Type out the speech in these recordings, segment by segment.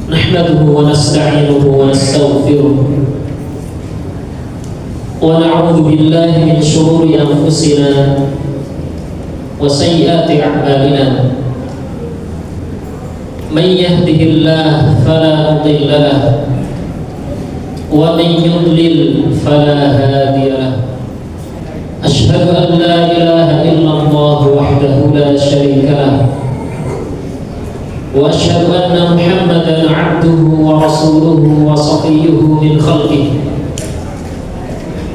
Nahmaduhu wa nasta'inuhu wa nastaghfiruh wa na'udzu billahi min shururi anfusina wa sayyiati a'malina. Man yahdihillahu fala mudilla lahu wa man yudlil fala hadiya lahu. Ashhadu an la ilaha illallah wahdahu la syarika lahu wa asyhadu anna Muhammadan 'abduhu wa rasuluhu wa safiyyuhu min khalqihi.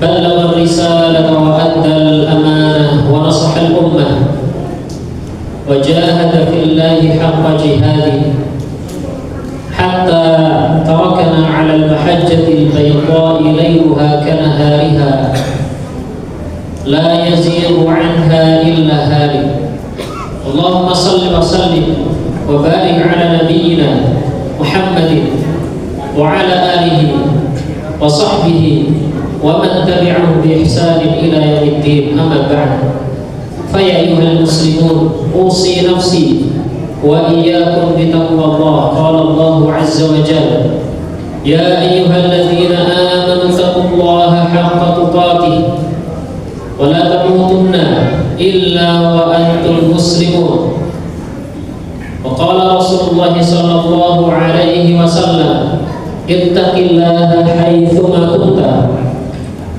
Ballagha ar-risalata wa adda al-amanah wa nasaha al-ummah wa jahada fillahi haqqa jihadihi hatta tarakana 'ala al-mahajjati al-bayda'i layluha kanahariha la yazighu 'anha illa halik. Allahumma salli wa sallim wa barik ala nabiyyina Muhammadin wa ala alihi wa sahbihi wa man tabi'ahum bi ihsanin ila yaumiddin. Amma ba'd. Fa ya ayyuhal muslimun, usi nafsi wa iyyakum bi taqwallah. Qala Allahu 'azza wa jalla, ya ayyuhalladzina amanu taqullaha haqqa tuqatih wa la tamutunna illa wa antum muslimun. Wa qala Rasulullah sallallahu alaihi wasallam, ittaqillaha haitsu ma kunta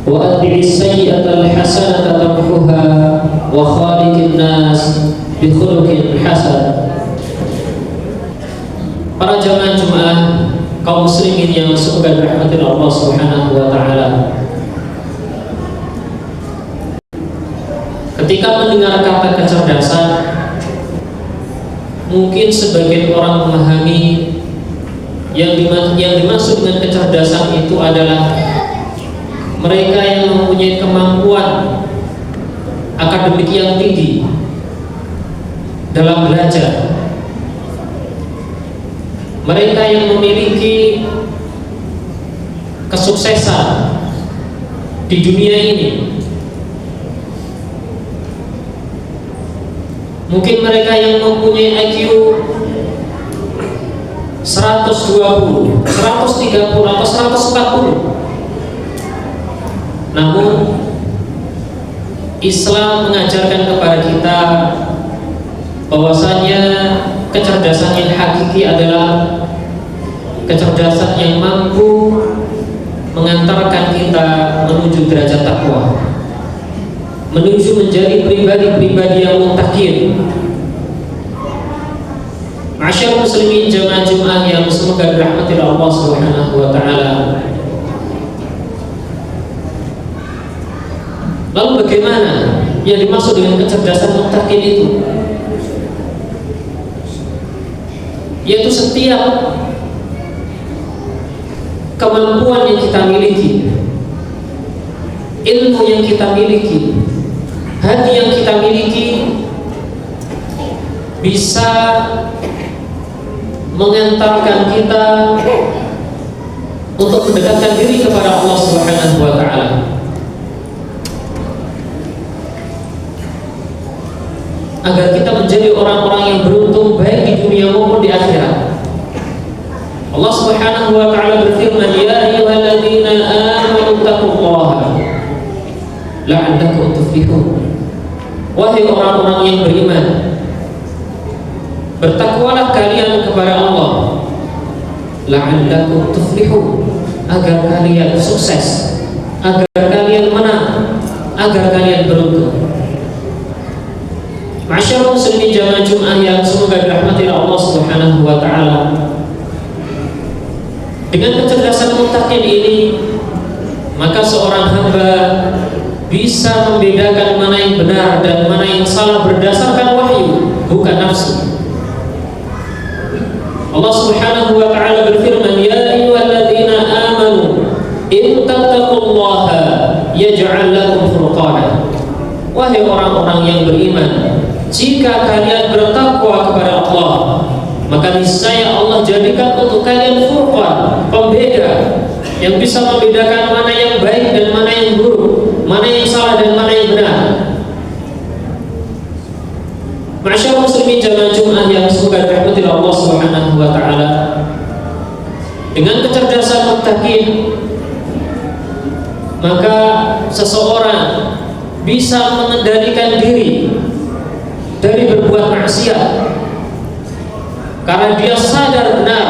wa atbi'is sayyi'ata al-hasanata tamhuha wa khaliqin nas bi khuluqin hasan. Para jamaah Jumat kaum muslimin yang semoga dirahmati Allah Subhanahu wa taala. Ketika mendengar kata kecerdasan, mungkin sebagian orang memahami yang dimaksud dengan kecerdasan itu adalah mereka yang mempunyai kemampuan akademik yang tinggi dalam belajar, mereka yang memiliki kesuksesan di dunia ini. Mungkin mereka yang mempunyai IQ 120, 130 atau 140. Namun Islam mengajarkan kepada kita bahwasanya kecerdasan yang hakiki adalah kecerdasan yang mampu mengantarkan kita menuju derajat takwa, menuju menjadi pribadi-pribadi yang muttaqin. Ma'asyiral muslimin jamaah Jumat yang semoga dirahmati Allah Subhanahu wa taala. Lalu bagaimana yang dimaksud dengan kecerdasan muttaqin itu? Yaitu setiap kemampuan yang kita miliki, ilmu yang kita miliki, hati yang kita miliki bisa mengantarkan kita untuk mendekatkan diri kepada Allah Subhanahu wa taala. Agar kita menjadi orang-orang yang beruntung baik di dunia maupun di akhirat. Allah Subhanahu wa taala berfirman, ya ayyuhalladzina amanu taqullaha la'allakum tuflihun. Wahai orang-orang yang beriman, bertakwalah kalian kepada Allah, la'allakum tuflihun, agar kalian sukses, agar kalian menang, agar kalian beruntung. Ma'asyiral muslimin jamaah Jumat yang semoga dirahmati Allah Subhanahu wa taala. Dengan kecerdasan muttaqin ini, maka seorang hamba bisa membedakan mana yang benar dan mana yang salah berdasarkan wahyu, bukan nafsu. Allah Subhanahu wa taala berfirman, ya ayyuhalladzina amanu in tattaqullaha yaj'al lakum furqana. Wahai orang-orang yang beriman, jika kalian bertakwa kepada Allah, maka niscaya Allah jadikan untuk kalian furqan, pembeda yang bisa membedakan mana yang baik dan mana yang buruk, mana yang salah dan mana yang benar. Ma'asyiral muslimin jamaah Jumat yang semoga dirahmati dirahmati Allah Subhanahu wa taala, dengan kecerdasan muttaqin, maka seseorang bisa mengendalikan diri dari berbuat maksiat karena dia sadar benar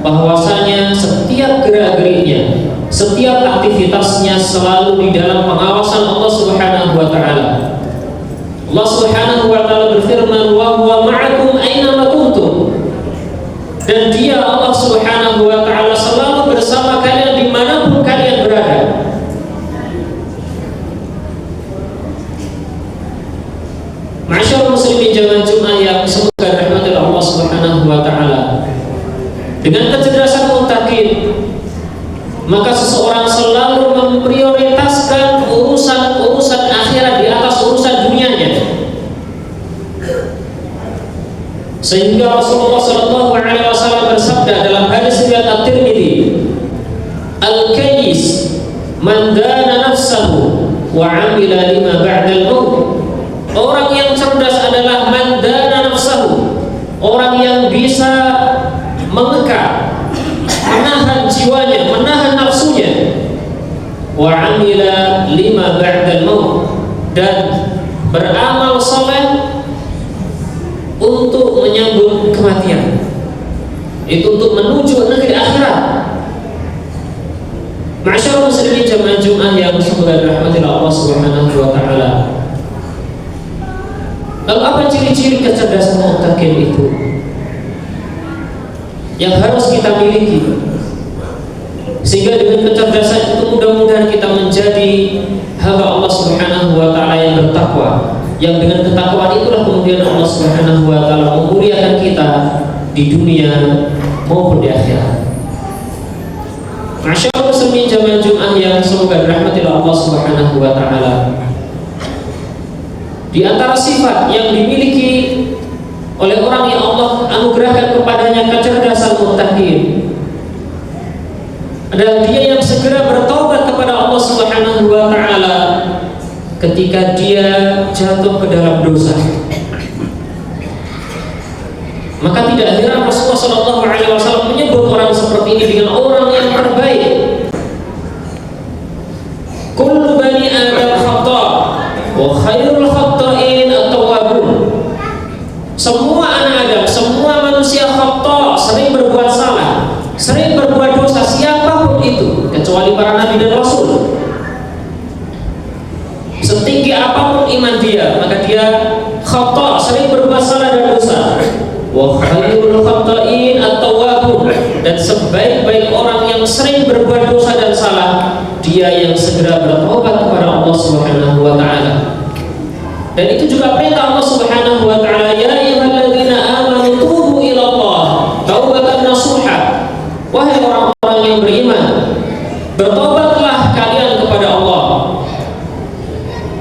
bahwasanya setiap gerak-geriknya, setiap aktivitasnya selalu di dalam pengawasan Allah Subhanahu wa taala. Allah Subhanahu wa taala berfirman, "Wa huwa ma'akum aina ma kuntum." Dan Dia Allah Subhanahu wa taala selalu bersama kalian dimanapun kalian berada. Masyaallah muslimin jamaah Jumat yang semoga rahmat Allah Subhanahu wa taala. Dengan kecerdasan muttaqin, maka seseorang selalu memprioritaskan urusan akhirat di atas urusan dunianya. Sehingga Rasulullah sallallahu alaihi wasallam bersabda dalam hadis riwayat At-Tirmidzi, "Al-kayyis man dana nafsahu wa 'amila lima ba'dal maut." Orang yang cerdas adalah man dana nafsahu, orang yang bisa mengekang, menahan jiwanya, menahan nafsunya, wa 'amila lima ba'dal maut, dan beramal saleh untuk menyambut kematian, itu untuk menuju negeri akhirat. Masyaallah muslimin jamaah Jumat yang semoga dirahmati Allah Subhanahu wa taala. Lalu apa ciri-ciri kecerdasan muttaqin itu yang harus kita miliki, sehingga dengan kecerdasan itu mudah-mudahan kita menjadi hamba Allah Subhanahu wa taala yang bertakwa, yang dengan ketakwaan itulah kemudian Allah Subhanahu wa taala memuliakan kita di dunia maupun di akhirat. Masyaallah muslimin jamaah Jumat yang semoga dirahmati Allah Subhanahu wa taala. Di antara sifat yang dimiliki oleh orang yang Allah anugerahkan kepadanya kecerdasan muttaqin adalah dia yang segera bertaubat kepada Allah Subhanahu wa taala ketika dia jatuh ke dalam dosa. Maka tidak heran Rasulullah sallallahu alaihi wasallam menyebut orang seperti ini dengan orang yang terbaik. Kullu bani Adam khata' wa khairul khata'in at-tawwabun. Semua anak Adam, semua manusia khata', sering berbuat salah, sering berbuat dosa, siapapun itu, kecuali para nabi dan rasul. Setinggi apapun iman dia, maka dia khata', sering berbuat salah dan dosa. Wa khairul khata'in at-tawwabun, dan sebaik-baik orang yang sering berbuat dosa dan salah, dia yang segera bertobat kepada Allah Subhanahu wa taala. Dan itu juga perintah Allah Subhanahu wa taala, ya ayyuhalladzina amanu tubu ila Allah taubatan nasuha. Wahai orang-orang yang beriman, bertobatlah kalian kepada Allah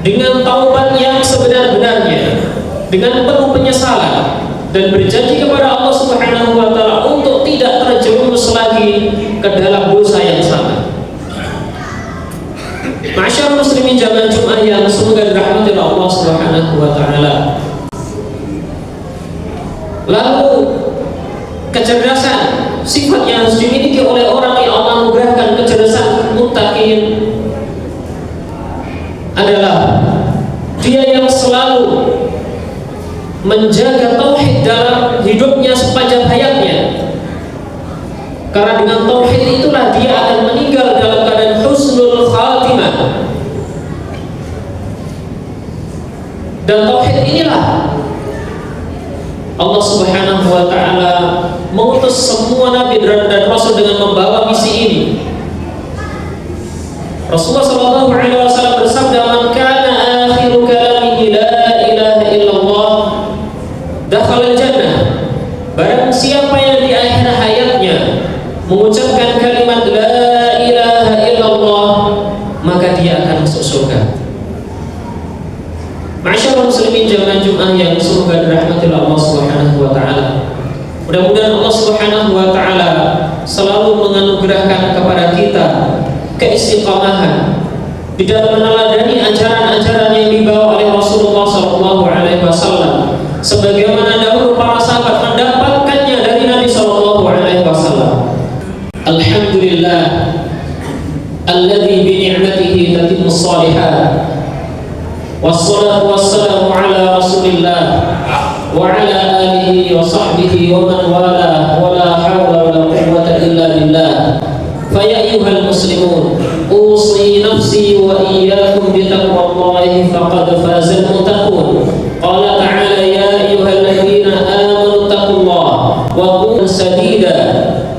dengan taubat yang sebenar-benarnya, dengan penuh penyesalan, dan berjanji kepada Allah Subhanahu wa taala untuk tidak terjerumus lagi ke dalam dosa yang sama. Masyaallah muslimin jamaah Jumat yang semoga dirahmati Allah Subhanahu wa taala. Lalu kecerdasan, sifat yang harus dimiliki oleh orang yang Allah anugerahkan kecerdasan muttaqin adalah dia yang selalu menjaga tauhid dalam hidupnya sepanjang hayatnya. Karena dengan tauhid itulah dia akan meninggal dalam keadaan husnul khatimah. Dan tauhid inilah Allah Subhanahu wa taala mengutus semua nabi dan rasul dengan membawa misi ini. Rasulullah sallallahu alaihi wasallam bersabda, "Man kana akhiru kalamihi la ilaha illallah dakhala al-jannah." Barang siapa yang di akhir hayatnya mengucapkan kalimat la ilaha illallah, maka dia akan masuk surga. Masyaallah muslimin jamaah Jumat yang semoga dirahmati Allah Subhanahu wa taala. Mudah-mudahan Allah Subhanahu wa taala selalu menganugerahkan kepada kita keistiqamahan di dalam meneladani ajaran-ajaran yang dibawa oleh Rasulullah sallallahu alaihi wasallam, sebagaimana dahulu para sahabat mendapatkan wasallam. Alhamdulillah alladzi bi ni'matihi tatimmus shalihat. Wassalatu wassalamu ala Rasulillah wa ala alihi wa sahbihi wa man wala wa la hawla wa la quwwata illa billah. Fa ya ayyuhal muslimun, usi nafsi wa iyyakum bi taqwallahi faqad fazal muttaqun. Qala ta'ala ya ayyuhalladzina amanu taqullaha wa kunu sadida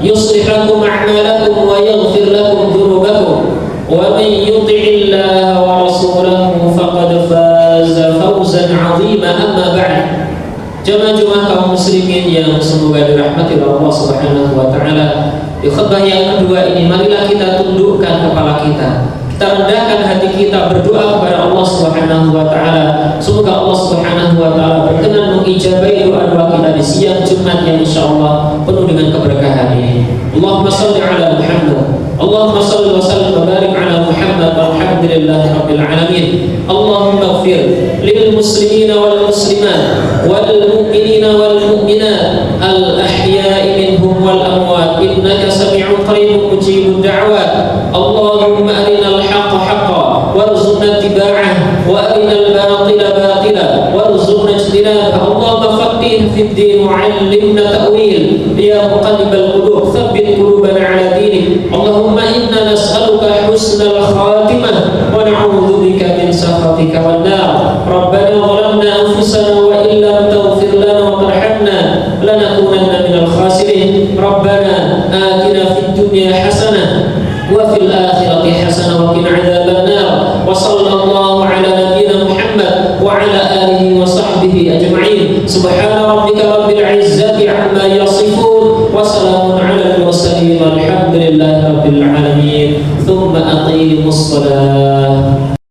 yuslih lakum a'malakum wa yaghfir lakum dhunubakum wa man yuti'illaha wa rasulahu faqad faza fawzan 'azima. Amma ba'd. Jamaah kaum muslimin yang semoga dirahmati oleh Allah Subhanahu wa taala, di khutbah yang kedua ini marilah kita tundukkan kepala kita. Kita rendahkan hati kita, berdoa kepada Allah Subhanahu wa taala. Semoga Allah Subhanahu wa taala berkenan mengijabahi doa-doa kita di siang Jumat yang insyaallah penuh dengan keberkahan ini. Allahumma shalli ala Muhammad. Allahumma shalli wa sallim wa barik ala Muhammad. Walhamdulillahi rabbil alamin. Allahumma ighfir lil muslimina wal muslimat wal mu'minina wal mu'minat al ahya'i minhum wal amwat innaka sami'un qaribun mujibud da'wat. Allahumma arinal haqqa haqqan warzuqna ittiba'ah wa arinal batila batila warzuqna ijtinabah. Allahumma faqih fid din wa 'allimna ta'wil ya muqallibal qulub tsabbit qulubana 'ala dinik. Allahumma inna nas'aluka husnal khatimah wa na'udzu bika min sakhatika wan nar. Rabbana zalamna anfusana wa illam taghfir lana wa tarhamna lanakunanna minal khasirin. Rabbana atina fid dunya hasanah wa fil akhirati hasanah wa qina adzabannar. Wa sallallahu ala nabiyyina Muhammad wa ala alihi wa sahbihi ajma'in. Subhana rabbika rabbil izzati amma yasifun wa salamun ala al mursalin walhamdulillahi rabbil alamin. Thumma aqimus shalah.